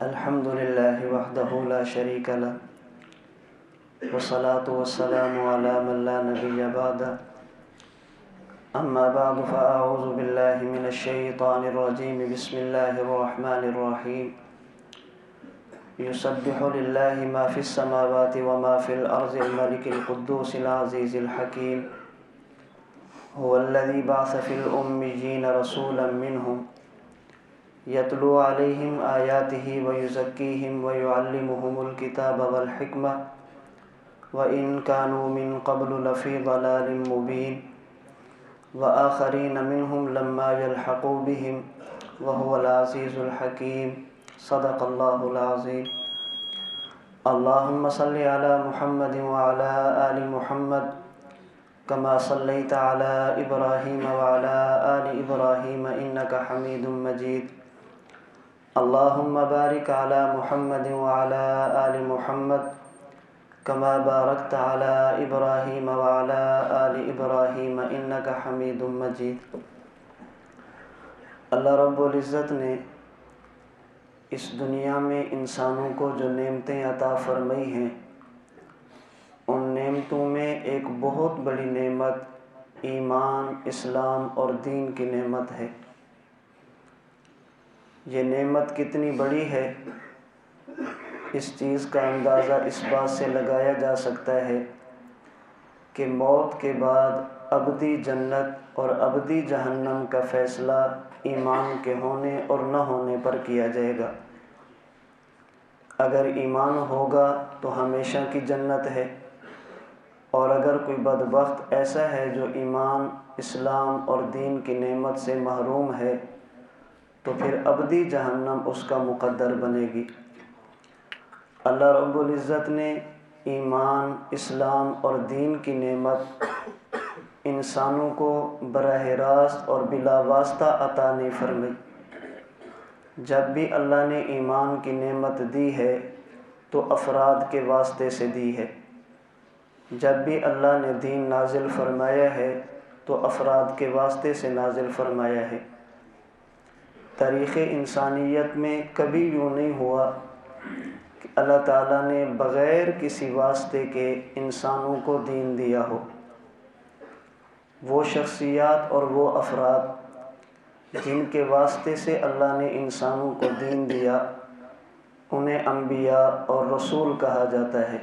الحمد لله وحده لا شريك له والصلاة والسلام على من لا نبي بعده أما بعد فأعوذ بالله من الشيطان الرجيم بسم الله الرحمن الرحيم يسبح لله ما في السماوات وما في الأرض الملك القدوس العزيز الحكيم هو الذي بعث في الأميين رسولا منهم يتلو عليهم آياته ويزكيهم ويعلمهم الكتاب والحكمة وإن كانوا من قبل لفي ضلال مبين وآخرين منهم لما يلحقوا بهم وهو العزيز الحكيم صدق الله العظيم اللهم صل على محمد وعلى آل محمد كما صليت على إبراهيم وعلى آل إبراهيم إنك حميد مجيد اللهم بارك على محمد وعلى آل محمد كما باركت على إبراهيم وعلى آل إبراهيم إنك حميد مجيد۔ اللہ رب العزت نے اس دنیا میں انسانوں کو جو نعمتیں عطا فرمائی ہیں، ان نعمتوں میں ایک بہت بڑی نعمت ایمان، اسلام اور دین کی نعمت ہے۔ یہ نعمت کتنی بڑی ہے، اس چیز کا اندازہ اس بات سے لگایا جا سکتا ہے کہ موت کے بعد ابدی جنت اور ابدی جہنم کا فیصلہ ایمان کے ہونے اور نہ ہونے پر کیا جائے گا۔ اگر ایمان ہوگا تو ہمیشہ کی جنت ہے، اور اگر کوئی بدبخت ایسا ہے جو ایمان، اسلام اور دین کی نعمت سے محروم ہے تو پھر ابدی جہنم اس کا مقدر بنے گی۔ اللہ رب العزت نے ایمان، اسلام اور دین کی نعمت انسانوں کو براہ راست اور بلا واسطہ عطا نہیں فرمائی۔ جب بھی اللہ نے ایمان کی نعمت دی ہے تو افراد کے واسطے سے دی ہے، جب بھی اللہ نے دین نازل فرمایا ہے تو افراد کے واسطے سے نازل فرمایا ہے۔ تاریخ انسانیت میں کبھی یوں نہیں ہوا کہ اللہ تعالیٰ نے بغیر کسی واسطے کے انسانوں کو دین دیا ہو۔ وہ شخصیات اور وہ افراد جن کے واسطے سے اللہ نے انسانوں کو دین دیا، انہیں انبیاء اور رسول کہا جاتا ہے۔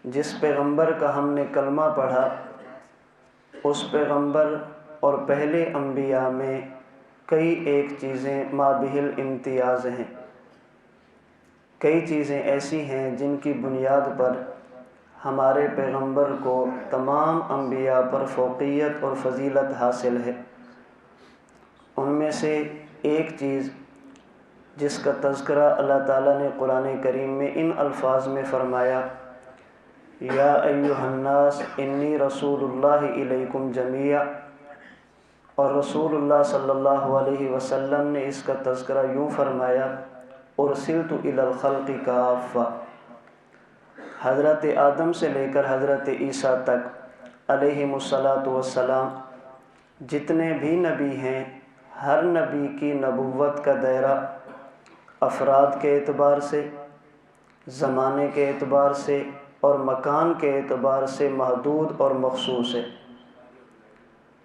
جس پیغمبر کا ہم نے کلمہ پڑھا، اس پیغمبر اور پہلے انبیاء میں کئی ایک چیزیں مابہل امتیاز ہیں۔ کئی چیزیں ایسی ہیں جن کی بنیاد پر ہمارے پیغمبر کو تمام انبیاء پر فوقیت اور فضیلت حاصل ہے۔ ان میں سے ایک چیز جس کا تذکرہ اللہ تعالیٰ نے قرآن کریم میں ان الفاظ میں فرمایا، یا ایھا الناس انی رسول اللہ الیکم جمیعا، اور رسول اللہ صلی اللہ علیہ وسلم نے اس کا تذکرہ یوں فرمایا، ارسلت الی الخلق کافہ۔ حضرت آدم سے لے کر حضرت عیسیٰ تک علیہم الصلاۃ والسلام جتنے بھی نبی ہیں، ہر نبی کی نبوت کا دائرہ افراد کے اعتبار سے، زمانے کے اعتبار سے اور مکان کے اعتبار سے محدود اور مخصوص ہے۔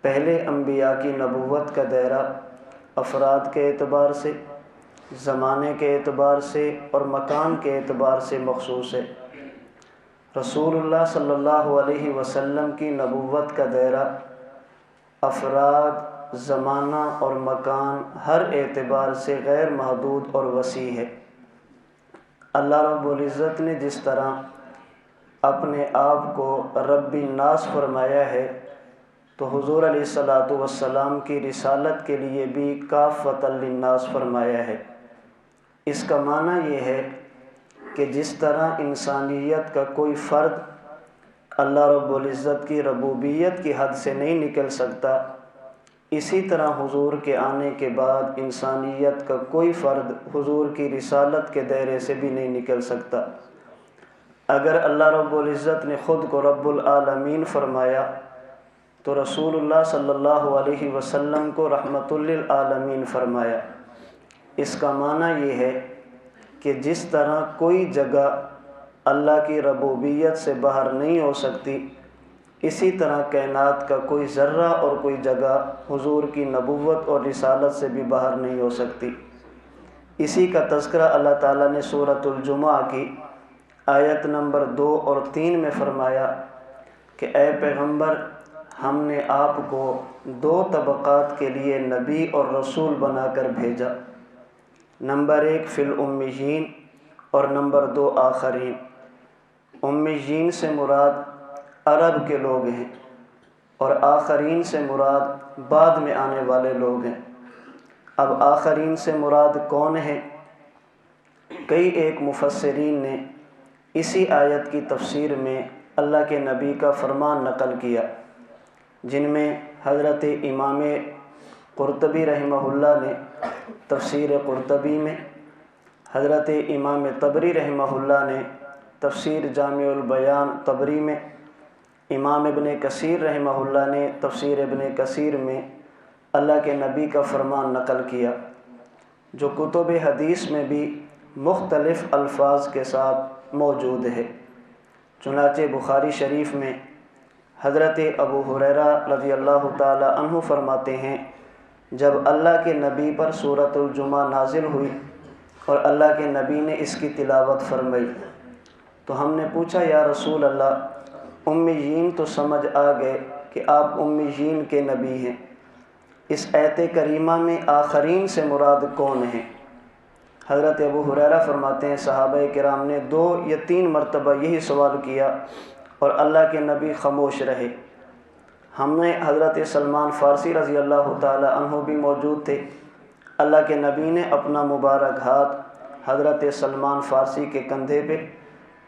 پہلے انبیاء کی نبوت کا دائرہ افراد کے اعتبار سے، زمانے کے اعتبار سے اور مکان کے اعتبار سے مخصوص ہے۔ رسول اللہ صلی اللہ علیہ وسلم کی نبوت کا دائرہ افراد، زمانہ اور مکان ہر اعتبار سے غیر محدود اور وسیع ہے۔ اللہ رب العزت نے جس طرح اپنے آپ کو رب الناس فرمایا ہے تو حضور علیہ الصلاۃ والسلام کی رسالت کے لیے بھی کافۃ للناس فرمایا ہے۔ اس کا معنی یہ ہے کہ جس طرح انسانیت کا کوئی فرد اللہ رب العزت کی ربوبیت کی حد سے نہیں نکل سکتا، اسی طرح حضور کے آنے کے بعد انسانیت کا کوئی فرد حضور کی رسالت کے دائرے سے بھی نہیں نکل سکتا۔ اگر اللہ رب العزت نے خود کو رب العالمین فرمایا تو رسول اللہ صلی اللہ علیہ وسلم کو رحمت للعالمین فرمایا۔ اس کا معنی یہ ہے کہ جس طرح کوئی جگہ اللہ کی ربوبیت سے باہر نہیں ہو سکتی، اسی طرح کائنات کا کوئی ذرہ اور کوئی جگہ حضور کی نبوت اور رسالت سے بھی باہر نہیں ہو سکتی۔ اسی کا تذکرہ اللہ تعالیٰ نے سورۃ الجمعہ کی آیت نمبر 2 اور 3 میں فرمایا کہ اے پیغمبر، ہم نے آپ کو 2 طبقات کے لیے نبی اور رسول بنا کر بھیجا، نمبر 1 فی الامیین اور نمبر 2 آخرین۔ امیین سے مراد عرب کے لوگ ہیں اور آخرین سے مراد بعد میں آنے والے لوگ ہیں۔ اب آخرین سے مراد کون ہے؟ کئی ایک مفسرین نے اسی آیت کی تفسیر میں اللہ کے نبی کا فرمان نقل کیا، جن میں حضرت امام قرطبی رحمہ اللہ نے تفسیر قرطبی میں، حضرت امام طبری رحمہ اللہ نے تفسیر جامع البیان طبری میں، امام ابن کثیر رحمہ اللہ نے تفسیر ابن کثیر میں اللہ کے نبی کا فرمان نقل کیا، جو کتب حدیث میں بھی مختلف الفاظ کے ساتھ موجود ہے۔ چنانچہ بخاری شریف میں حضرت ابو ہریرہ رضی اللہ تعالی عنہ فرماتے ہیں، جب اللہ کے نبی پر سورۃ الجمعہ نازل ہوئی اور اللہ کے نبی نے اس کی تلاوت فرمائی تو ہم نے پوچھا، یا رسول اللہ، امیین تو سمجھ آ گئے کہ آپ امیین کے نبی ہیں، اس آیت کریمہ میں آخرین سے مراد کون ہیں؟ حضرت ابو ہریرہ فرماتے ہیں صحابہ کرام نے 2 یا 3 مرتبہ یہی سوال کیا اور اللہ کے نبی خاموش رہے۔ ہم نے حضرت سلمان فارسی رضی اللہ تعالی عنہ بھی موجود تھے، اللہ کے نبی نے اپنا مبارک ہاتھ حضرت سلمان فارسی کے کندھے پہ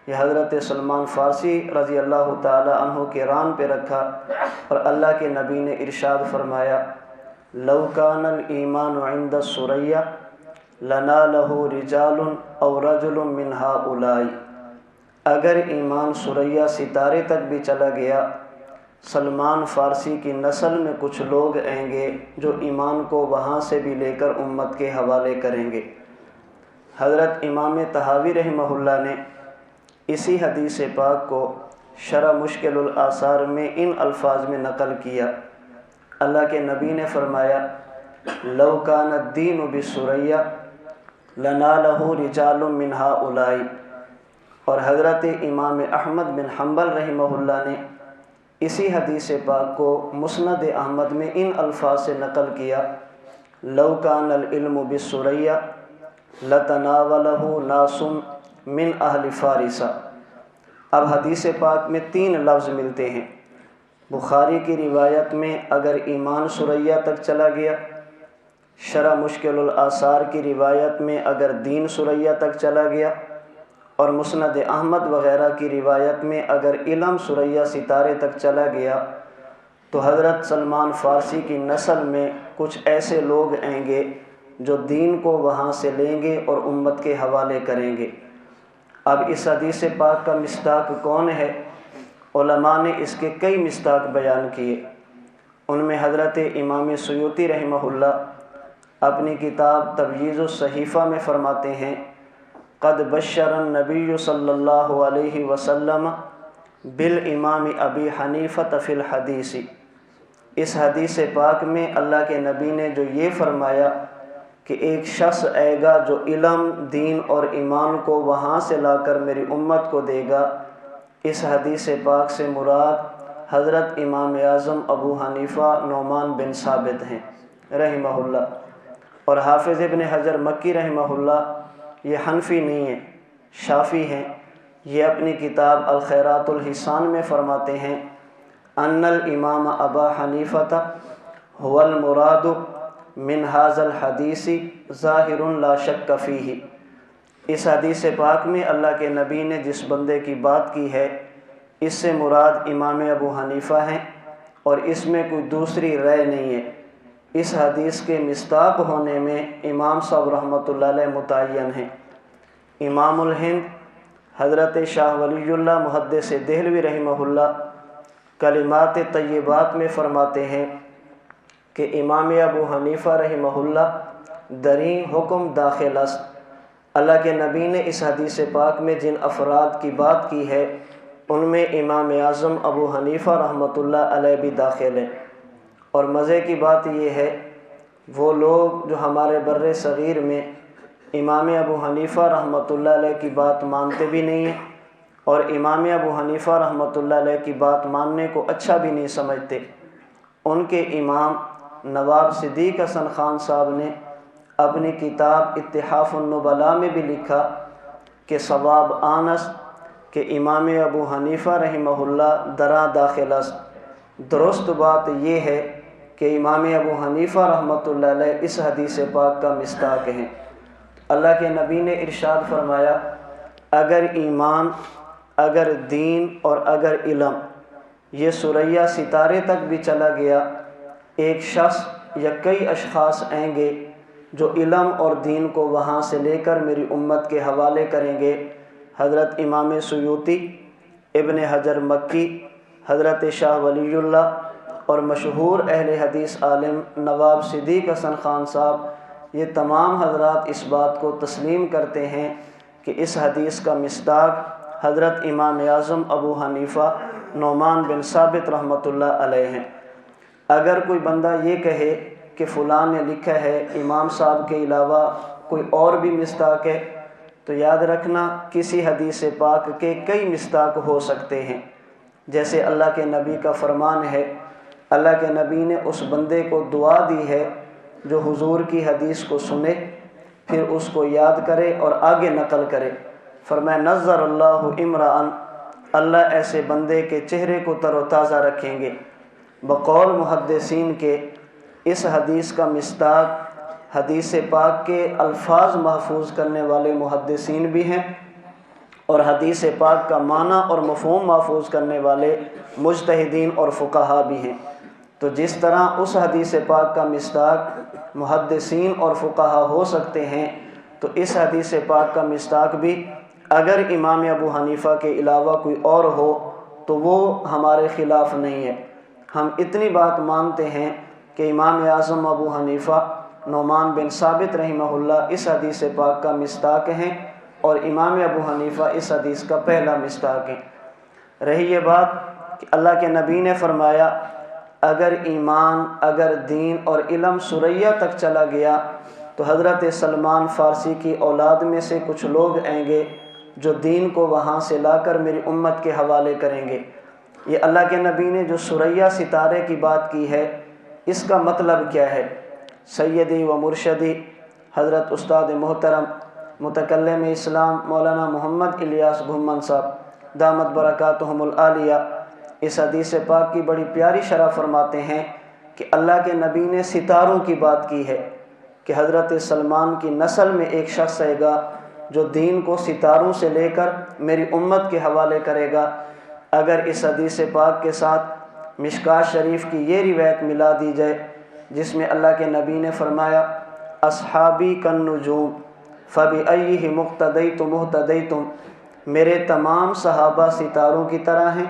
یا حضرت سلمان فارسی رضی اللہ تعالی عنہ کے ران پہ رکھا اور اللہ کے نبی نے ارشاد فرمایا، لو کان الایمان عند الثریا لنالہ رجال او رجل من ہؤلاء، اگر ایمان ثریا ستارے تک بھی چلا گیا، سلمان فارسی کی نسل میں کچھ لوگ آئیں گے جو ایمان کو وہاں سے بھی لے کر امت کے حوالے کریں گے۔ حضرت امام طحاوی رحمہ اللہ نے اسی حدیث پاک کو شرح مشکل الآثار میں ان الفاظ میں نقل کیا، اللہ کے نبی نے فرمایا، لو کان الدین بالثریا لنالہ رجال من ہؤلاء۔ اور حضرت امام احمد بن حنبل رحمہ اللہ نے اسی حدیث پاک کو مسند احمد میں ان الفاظ سے نقل کیا، لو کان العلم بالثریا لتناولہ ناس من اہل فارس۔ اب حدیث پاک میں 3 لفظ ملتے ہیں۔ بخاری کی روایت میں اگر ایمان ثریا تک چلا گیا، شرح مشکل الآثار کی روایت میں اگر دین ثریا تک چلا گیا، اور مسند احمد وغیرہ کی روایت میں اگر علم ثریا ستارے تک چلا گیا، تو حضرت سلمان فارسی کی نسل میں کچھ ایسے لوگ آئیں گے جو دین کو وہاں سے لیں گے اور امت کے حوالے کریں گے۔ اب اس حدیث پاک کا مصداق کون ہے؟ علماء نے اس کے کئی مصداق بیان کیے، ان میں حضرت امام سیوطی رحمہ اللہ اپنی کتاب تبییض الصحیفہ میں فرماتے ہیں، قد بشر النبی صلی اللہ علیہ وسلم بالامام ابی حنیفہ فی الحدیث۔ اس حدیث پاک میں اللہ کے نبی نے جو یہ فرمایا کہ ایک شخص آئے گا جو علم، دین اور ایمان کو وہاں سے لا کر میری امت کو دے گا، اس حدیث پاک سے مراد حضرت امام اعظم ابو حنیفہ نعمان بن ثابت ہیں رحمہ اللہ۔ اور حافظ ابن حجر مکی رحمہ اللہ یہ حنفی نہیں ہیں، شافعی ہیں، یہ اپنی کتاب الخیرات الحسان میں فرماتے ہیں، ان الامام ابا حنیفہ هو المراد من هذا الحدیث ظاہر لا شک فیہ۔ اس حدیث پاک میں اللہ کے نبی نے جس بندے کی بات کی ہے، اس سے مراد امام ابو حنیفہ ہیں اور اس میں کوئی دوسری رائے نہیں ہے۔ اس حدیث کے مصداق ہونے میں امام صاحب رحمۃ اللہ علیہ متعین ہیں۔ امام الہند حضرت شاہ ولی اللہ محدث دہلوی رحمہ اللہ کلمات طیبات میں فرماتے ہیں کہ امام ابو حنیفہ رحمہ اللہ دریں حکم داخل است۔ اللہ کے نبی نے اس حدیث پاک میں جن افراد کی بات کی ہے ان میں امام اعظم ابو حنیفہ رحمۃ اللہ علیہ بھی داخل ہیں۔ اور مزے کی بات یہ ہے وہ لوگ جو ہمارے بر صغیر میں امام ابو حنیفہ رحمۃ اللہ علیہ کی بات مانتے بھی نہیں ہیں اور امام ابو حنیفہ رحمۃ اللہ علیہ کی بات ماننے کو اچھا بھی نہیں سمجھتے، ان کے امام نواب صدیق حسن خان صاحب نے اپنی کتاب اتحاف النبلاء میں بھی لکھا کہ صواب آنس کہ امام ابو حنیفہ رحمہ اللہ دراں داخل است۔ درست بات یہ ہے کہ امام ابو حنیفہ رحمۃ اللہ علیہ اس حدیث پاک کا مصداق ہیں۔ اللہ کے نبی نے ارشاد فرمایا اگر ایمان، اگر دین اور اگر علم یہ ثریا ستارے تک بھی چلا گیا، ایک شخص یا کئی اشخاص آئیں گے جو علم اور دین کو وہاں سے لے کر میری امت کے حوالے کریں گے۔ حضرت امام سیوطی، ابن حجر مکی، حضرت شاہ ولی اللہ اور مشہور اہل حدیث عالم نواب صدیق حسن خان صاحب، یہ تمام حضرات اس بات کو تسلیم کرتے ہیں کہ اس حدیث کا مصداق حضرت امام اعظم ابو حنیفہ نعمان بن ثابت رحمۃ اللہ علیہ ہیں۔ اگر کوئی بندہ یہ کہے کہ فلاں نے لکھا ہے امام صاحب کے علاوہ کوئی اور بھی مصداق ہے، تو یاد رکھنا کسی حدیث پاک کے کئی مصداق ہو سکتے ہیں۔ جیسے اللہ کے نبی کا فرمان ہے، اللہ کے نبی نے اس بندے کو دعا دی ہے جو حضور کی حدیث کو سنے پھر اس کو یاد کرے اور آگے نقل کرے۔ فرمایا نظر اللہ امرأن، اللہ ایسے بندے کے چہرے کو تر و تازہ رکھیں گے۔ بقول محدثین کے اس حدیث کا مصداق حدیث پاک کے الفاظ محفوظ کرنے والے محدثین بھی ہیں اور حدیث پاک کا معنی اور مفہوم محفوظ کرنے والے مجتہدین اور فقہا بھی ہیں۔ تو جس طرح اس حدیث پاک کا مصداق محدثین اور فقہا ہو سکتے ہیں، تو اس حدیث پاک کا مصداق بھی اگر امام ابو حنیفہ کے علاوہ کوئی اور ہو تو وہ ہمارے خلاف نہیں ہے۔ ہم اتنی بات مانتے ہیں کہ امام اعظم ابو حنیفہ نعمان بن ثابت رحمہ اللہ اس حدیث پاک کا مصداق ہیں اور امام ابو حنیفہ اس حدیث کا پہلا مصداق ہیں۔ رہی یہ بات کہ اللہ کے نبی نے فرمایا اگر ایمان، اگر دین اور علم ثریا تک چلا گیا تو حضرت سلمان فارسی کی اولاد میں سے کچھ لوگ آئیں گے جو دین کو وہاں سے لا کر میری امت کے حوالے کریں گے۔ یہ اللہ کے نبی نے جو ثریا ستارے کی بات کی ہے اس کا مطلب کیا ہے؟ سیدی و مرشدی حضرت استاد محترم متکلم اسلام مولانا محمد الیاس بھومن صاحب دامت برکاتہم العالیہ اس حدیث پاک کی بڑی پیاری شرح فرماتے ہیں کہ اللہ کے نبی نے ستاروں کی بات کی ہے کہ حضرت سلمان کی نسل میں ایک شخص آئے گا جو دین کو ستاروں سے لے کر میری امت کے حوالے کرے گا۔ اگر اس حدیث پاک کے ساتھ مشکات شریف کی یہ روایت ملا دی جائے جس میں اللہ کے نبی نے فرمایا اصحابی کالنجوم فبأیہم اقتدیتم اہتدیتم، میرے تمام صحابہ ستاروں کی طرح ہیں،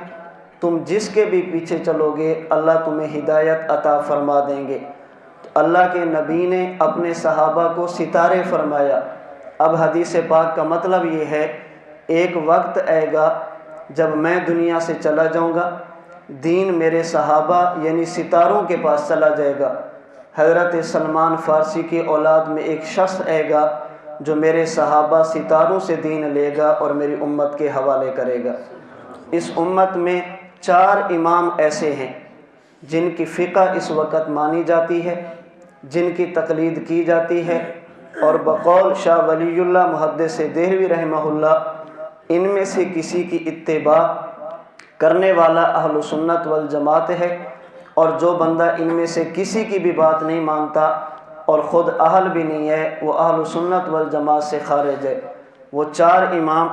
تم جس کے بھی پیچھے چلو گے اللہ تمہیں ہدایت عطا فرما دیں گے۔ تو اللہ کے نبی نے اپنے صحابہ کو ستارے فرمایا۔ اب حدیث پاک کا مطلب یہ ہے ایک وقت آئے گا جب میں دنیا سے چلا جاؤں گا، دین میرے صحابہ یعنی ستاروں کے پاس چلا جائے گا۔ حضرت سلمان فارسی کی اولاد میں ایک شخص آئے گا جو میرے صحابہ ستاروں سے دین لے گا اور میری امت کے حوالے کرے گا۔ اس امت میں 4 امام ایسے ہیں جن کی فقہ اس وقت مانی جاتی ہے، جن کی تقلید کی جاتی ہے، اور بقول شاہ ولی اللہ محدث دہلوی رحمہ اللہ ان میں سے کسی کی اتباع کرنے والا اہل سنت والجماعت ہے، اور جو بندہ ان میں سے کسی کی بھی بات نہیں مانتا اور خود اہل بھی نہیں ہے وہ اہل سنت والجماعت سے خارج ہے۔ وہ 4 امام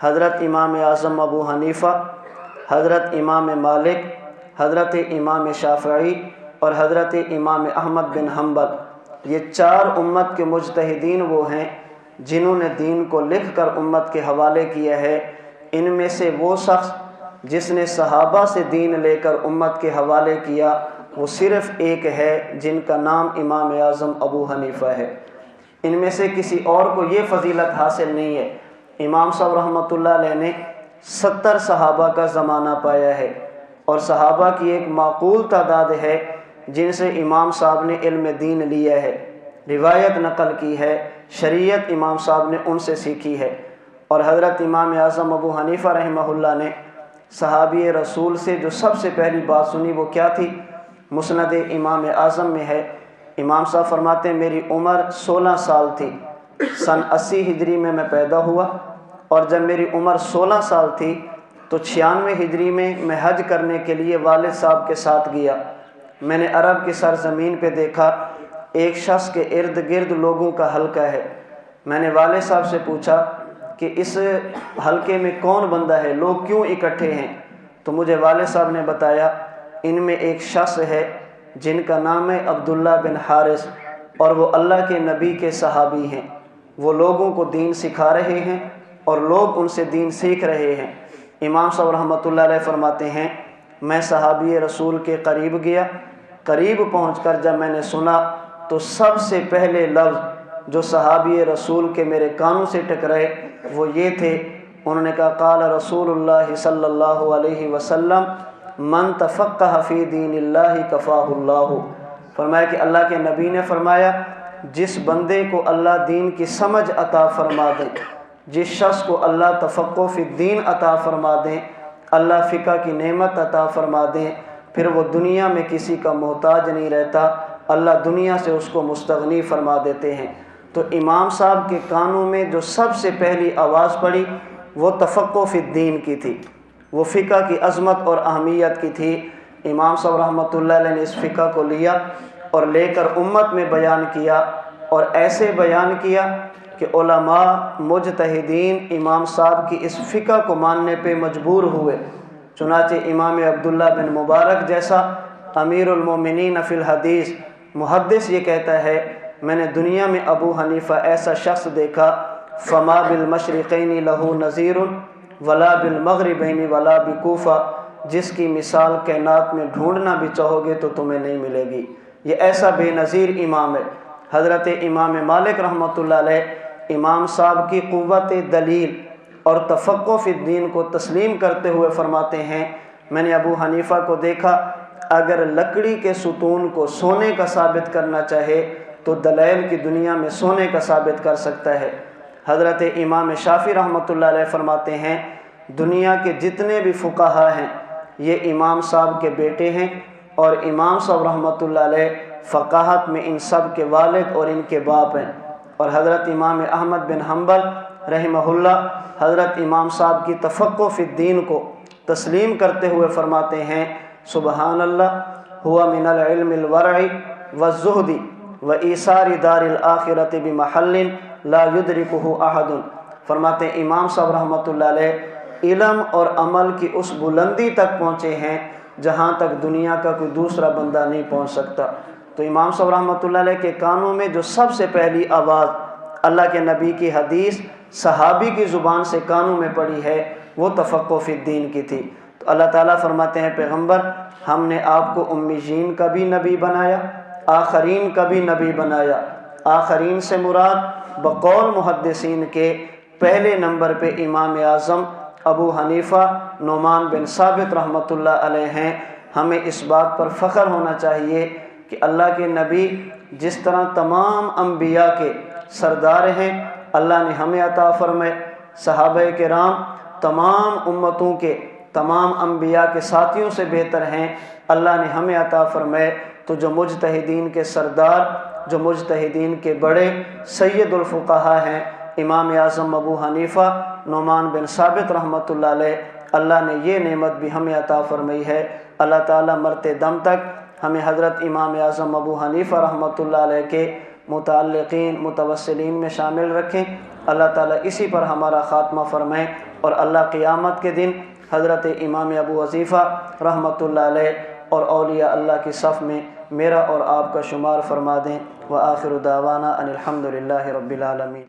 حضرت امام اعظم ابو حنیفہ، حضرت امام مالک، حضرت امام شافعی اور حضرت امام احمد بن حنبل، یہ 4 امت کے مجتہدین وہ ہیں جنہوں نے دین کو لکھ کر امت کے حوالے کیا ہے۔ ان میں سے وہ شخص جس نے صحابہ سے دین لے کر امت کے حوالے کیا وہ صرف ایک ہے جن کا نام امام اعظم ابو حنیفہ ہے۔ ان میں سے کسی اور کو یہ فضیلت حاصل نہیں ہے۔ امام صاحب رحمۃ اللہ علیہ نے 70 صحابہ کا زمانہ پایا ہے، اور صحابہ کی ایک معقول تعداد ہے جن سے امام صاحب نے علم دین لیا ہے، روایت نقل کی ہے، شریعت امام صاحب نے ان سے سیکھی ہے۔ اور حضرت امام اعظم ابو حنیفہ رحمہ اللہ نے صحابی رسول سے جو سب سے پہلی بات سنی وہ کیا تھی؟ مسند امام اعظم میں ہے، امام صاحب فرماتے ہیں میری عمر 16 سال تھی، سن 80 ہجری میں پیدا ہوا، اور جب میری عمر 16 سال تھی تو 96 ہجری میں حج کرنے کے لیے والد صاحب کے ساتھ گیا۔ میں نے عرب کی سرزمین پہ دیکھا ایک شخص کے ارد گرد لوگوں کا حلقہ ہے۔ میں نے والد صاحب سے پوچھا کہ اس حلقے میں کون بندہ ہے، لوگ کیوں اکٹھے ہیں؟ تو مجھے والد صاحب نے بتایا ان میں ایک شخص ہے جن کا نام ہے عبداللہ بن حارث، اور وہ اللہ کے نبی کے صحابی ہیں، وہ لوگوں کو دین سکھا رہے ہیں اور لوگ ان سے دین سیکھ رہے ہیں۔ امام صاحب رحمۃ اللہ علیہ فرماتے ہیں میں صحابی رسول کے قریب گیا، قریب پہنچ کر جب میں نے سنا تو سب سے پہلے لفظ جو صحابی رسول کے میرے کانوں سے ٹکرائے وہ یہ تھے، انہوں نے کہا قال رسول اللہ صلی اللہ علیہ وسلم من تفقہ فی دین اللہ کفاہ اللہ۔ فرمایا کہ اللہ کے نبی نے فرمایا جس بندے کو اللہ دین کی سمجھ عطا فرما دے، جس شخص کو اللہ تفقہ فی الدین عطا فرما دیں، اللہ فقہ کی نعمت عطا فرما دیں، پھر وہ دنیا میں کسی کا محتاج نہیں رہتا، اللہ دنیا سے اس کو مستغنی فرما دیتے ہیں۔ تو امام صاحب کے کانوں میں جو سب سے پہلی آواز پڑی وہ تفقہ فی الدین کی تھی، وہ فقہ کی عظمت اور اہمیت کی تھی۔ امام صاحب رحمۃ اللہ علیہ نے اس فقہ کو لیا اور لے کر امت میں بیان کیا، اور ایسے بیان کیا کہ علماء مجتہدین امام صاحب کی اس فقہ کو ماننے پہ مجبور ہوئے۔ چنانچہ امام عبداللہ بن مبارک جیسا امیر المومنین فی الحدیث محدث یہ کہتا ہے میں نے دنیا میں ابو حنیفہ ایسا شخص دیکھا فما بالمشرقین لہو نظیر ولا بالمغربین ولا بکوفہ، جس کی مثال کائنات میں ڈھونڈنا بھی چاہو گے تو تمہیں نہیں ملے گی۔ یہ ایسا بے نظیر امام ہے۔ حضرت امام مالک رحمۃ اللہ علیہ امام صاحب کی قوت دلیل اور تفقہ فی الدین کو تسلیم کرتے ہوئے فرماتے ہیں میں نے ابو حنیفہ کو دیکھا اگر لکڑی کے ستون کو سونے کا ثابت کرنا چاہے تو دلائل کی دنیا میں سونے کا ثابت کر سکتا ہے۔ حضرت امام شافعی رحمۃ اللہ علیہ فرماتے ہیں دنیا کے جتنے بھی فقہا ہیں یہ امام صاحب کے بیٹے ہیں، اور امام صاحب رحمۃ اللہ علیہ فقاہت میں ان سب کے والد اور ان کے باپ ہیں۔ اور حضرت امام احمد بن حنبل رحمہ اللہ حضرت امام صاحب کی تفقہ فی الدین کو تسلیم کرتے ہوئے فرماتے ہیں سبحان اللہ ہوا من العلم الورع والزہد وایثار دار الآخرۃ بمحل لا یدرکہ احد۔ فرماتے ہیں امام صاحب رحمۃ اللہ علیہ علم اور عمل کی اس بلندی تک پہنچے ہیں جہاں تک دنیا کا کوئی دوسرا بندہ نہیں پہنچ سکتا۔ تو امام صاحب رحمۃ اللہ علیہ کے کانوں میں جو سب سے پہلی آواز اللہ کے نبی کی حدیث صحابی کی زبان سے کانوں میں پڑی ہے وہ تفقہ فی الدین کی تھی۔ تو اللہ تعالیٰ فرماتے ہیں پیغمبر ہم نے آپ کو امیین کا بھی نبی بنایا، آخرین کا بھی نبی بنایا۔ آخرین سے مراد بقول محدثین کے پہلے نمبر پہ امام اعظم ابو حنیفہ نعمان بن ثابت رحمۃ اللہ علیہ ہیں۔ ہمیں اس بات پر فخر ہونا چاہیے کہ اللہ کے نبی جس طرح تمام انبیاء کے سردار ہیں اللہ نے ہمیں عطا فرمائے، صحابہ کرام تمام امتوں کے تمام انبیاء کے ساتھیوں سے بہتر ہیں، اللہ نے ہمیں عطا فرمائے۔ تو جو مجتہدین کے سردار، جو مجتہدین کے بڑے سید الفقہاء ہیں امام اعظم ابو حنیفہ نعمان بن ثابت رحمۃ اللہ علیہ، اللہ نے یہ نعمت بھی ہمیں عطا فرمائی ہے۔ اللہ تعالیٰ مرتے دم تک ہمیں حضرت امام اعظم ابو حنیفہ رحمۃ اللہ علیہ کے متعلقین متوسلین میں شامل رکھیں۔ اللہ تعالیٰ اسی پر ہمارا خاتمہ فرمائیں، اور اللہ قیامت کے دن حضرت امام ابو حذیفہ رحمۃ اللہ علیہ اور اولیاء اللہ کی صف میں میرا اور آپ کا شمار فرما دیں۔ وآخر دعوانا ان الحمد للہ رب العالمین۔